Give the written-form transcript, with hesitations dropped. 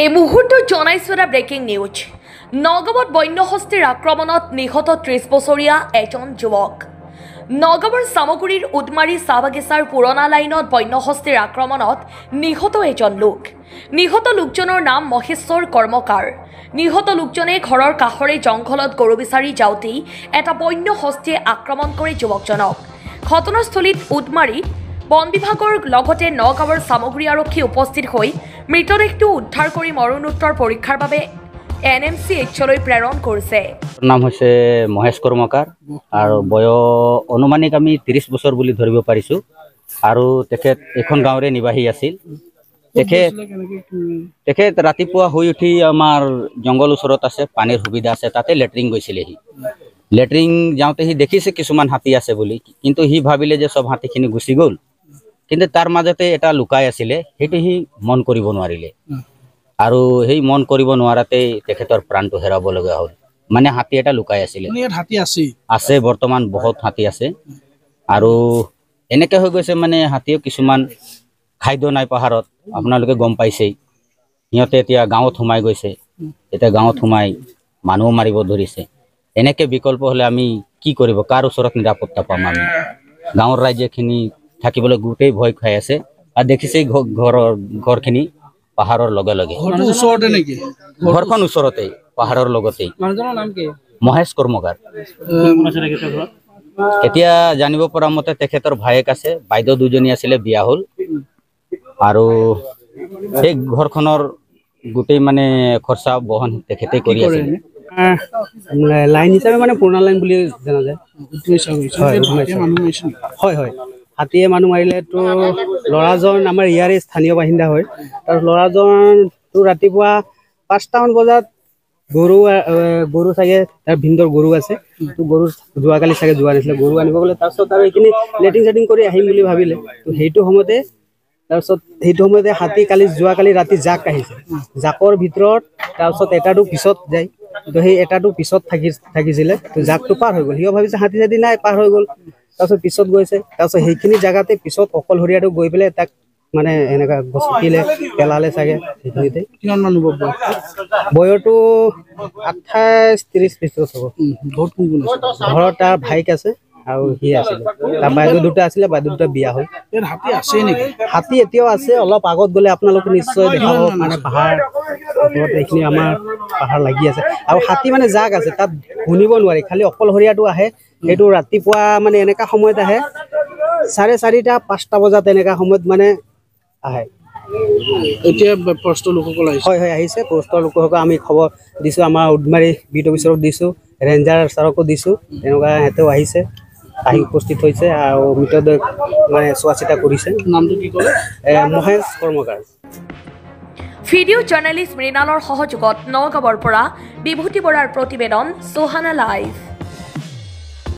এই মুহূৰ্তত জনাইছো এটা ব্ৰেকিং নিউজ। নগাঁৱত বন্যহস্তীৰ আক্ৰমণত নিহত ৩০ বছৰীয়া এজন যুৱক। নগাঁৱৰ চামগুৰিৰ উদমাৰী চাহ বাগিচাৰ পুৰণা লাইনত বন্যহস্তীৰ আক্ৰমণত নিহত এজন লোক। নিহত লোকজনৰ নাম মহেশ্বৰ কৰ্মকাৰ। নিহত লোকজনে ঘৰৰ কাষৰে জংঘলত গৰু বিচাৰি যাওঁতেই এটা বন্যহস্তীয়ে আক্ৰমণ কৰে যুৱকজনক। ঘটনাস্থলীত উদমাৰী বন বিভাগৰ লগতে নগাঁৱৰ চামগুৰি আৰক্ষী উপস্থিত হৈ মৃতদেহটো উদ্ধাৰ কৰি মৰণোত্তৰ পৰীক্ষাৰ বাবে NMCHলৈ প্ৰেৰণ কৰিছে। নাম হৈছে মহেশ কৰ্মকাৰ আৰু বয়স অনুমানিক আমি 30 বছৰ বুলি ধৰিব পাৰিছো আৰু তেখেত এখন গাঁৱৰে নিবাসী আছিল। তেখেত ৰাতিপুৱা শুই উঠি আমাৰ জংগল ওচৰত আছে, পানীৰ সুবিধা আছে, তাতে লেট্ৰিন গৈছিলেহি। লেট্ৰিন যাওঁতে সি দেখিছে কিছুমান হাতী আছে বুলি, কিন্তু সি ভাবিলে যে সব হাতীখিনি গুচি গ'ল, কিন্তু তাৰ মাজতে এটা লুকাই আছিলে, সেইটো সি মন কৰিব নোৱাৰিলে আৰু সেই মন কৰিব নোৱাৰাতে তেখেতৰ প্ৰাণটো হেৰাব লগা হ'ল। মানে হাতী এটা লুকাই আছিলে। আছে বৰ্তমান বহুত হাতী আছে আৰু এনেকৈ হৈ গৈছে মানে হাতীও কিছুমান খাদ্য নাই পাহাৰত, আপোনালোকে গম পাইছেই। সিহঁতে এতিয়া গাঁৱত সোমাই গৈছে, এতিয়া গাঁৱত সোমাই মানুহ মাৰিব ধৰিছে। এনেকৈ বিকল্প হ'লে আমি কি কৰিব, কাৰ ওচৰত নিৰাপত্তা পাম? আমি গাঁৱৰ ৰাইজখিনি থাকিবলৈ গোটেই ভয় খাই আছে আৰু দেখিছেই ঘৰখিনি পাহাৰৰ লগে লগে। ঘৰখন ওচৰতে, পাহাৰৰ লগতেই। মহেশ কৰ্মকাৰ। এতিয়া জানিব পৰা মতে তেখেতৰ ভায়েক আছে, বাইদেউ দুজনী আছিলে, বিয়া হ'ল আৰু এই ঘৰখনৰ গোটেই মানে খৰচা বহন তেখেতে কৰি আছে। লাইন হিচাপে মানে পুৰণা লাইন বুলি জনা যায়। হয় হয়, হাতীয়ে মানুহ মাৰিলেতো ল'ৰাজন আমাৰ ইয়াৰে স্থানীয় বাসিন্দা হয়। তাৰ ল'ৰাজনটো ৰাতিপুৱা 5টামান বজাত গৰু চাগে, তাৰ ভিন্দৰ গৰু আছে, তো গৰু যোৱাকালি চাগে যোৱা নাছিলে, গৰু আনিব গ'লে। তাৰপিছত আৰু এইখিনি লেট্ৰিন চেটিং কৰি আহিম বুলি ভাবিলে। তো সেইটো সময়তে হাতী যোৱাকালি ৰাতি জাক আহিছে। জাকৰ ভিতৰত তাৰপিছত এটাটো পিছত যায়, তো সেই এটাটো পিছত থাকিছিলে, তো জাকটো পাৰ হৈ গ'ল। সিও ভাবিছে হাতী চাতী নাই, পাৰ হৈ গ'ল। তাৰপিছত পিছত গৈছে, তাৰপিছত সেইখিনি জেগাতে পিছত অকলশৰীয়াটো গৈ পেলাই তাক মানে এনেকুৱা গছকিলে, পেলালে চাগে সেইখিনিতে। কিমান মানুহ বয়সটো 28-30 ভিতৰত হ'ব। ঘৰত তাৰ ভাইক আছে আৰু সি আছিলে, তাৰ বাইদেউ দুটা আছিলে, বাইদেউ দুটা বিয়া হ'ল। হাতী আছে নেকি? হাতী এতিয়াও আছে, অলপ আগত গ'লে আপোনালোকে নিশ্চয় দেখাব। মানে পাহাৰ এইখিনি আমাৰ পাহাৰ লাগি আছে আৰু হাতী মানে জাক আছে, তাত শুনিব নোৱাৰি, খালি অকলশৰীয়াটো আহে। সেইটো ৰাতিপুৱা মানে এনেকা সময়ত আহে, 4:30-5টা বজাত এনেকা সময়ত মানে আহে। এতিয়া প'ষ্টৰ লোকসকল আহিছে? হয় হয়, আহিছে। প'ষ্টৰ লোকসকলক আমি খবৰ দিছোঁ, আমাৰ উদমাৰী বিট অফিচৰক দিছোঁ, ৰেঞ্জাৰ ছাৰকো দিছোঁ। তেনেকুৱা সিহঁতেও আহিছে, আহি উপস্থিত হৈছে আৰু মৃতদেহ মানে চোৱা চিতা কৰিছে। নামটো কি ক'লে? মহেশ কৰ্মকাৰ। ভিডিঅ' জাৰ্নেলিষ্ট মৃণালৰ সহযোগত নগাঁৱৰ পৰা বিভূতি বৰাৰ প্ৰতিবেদন, সোহানা লাইভ।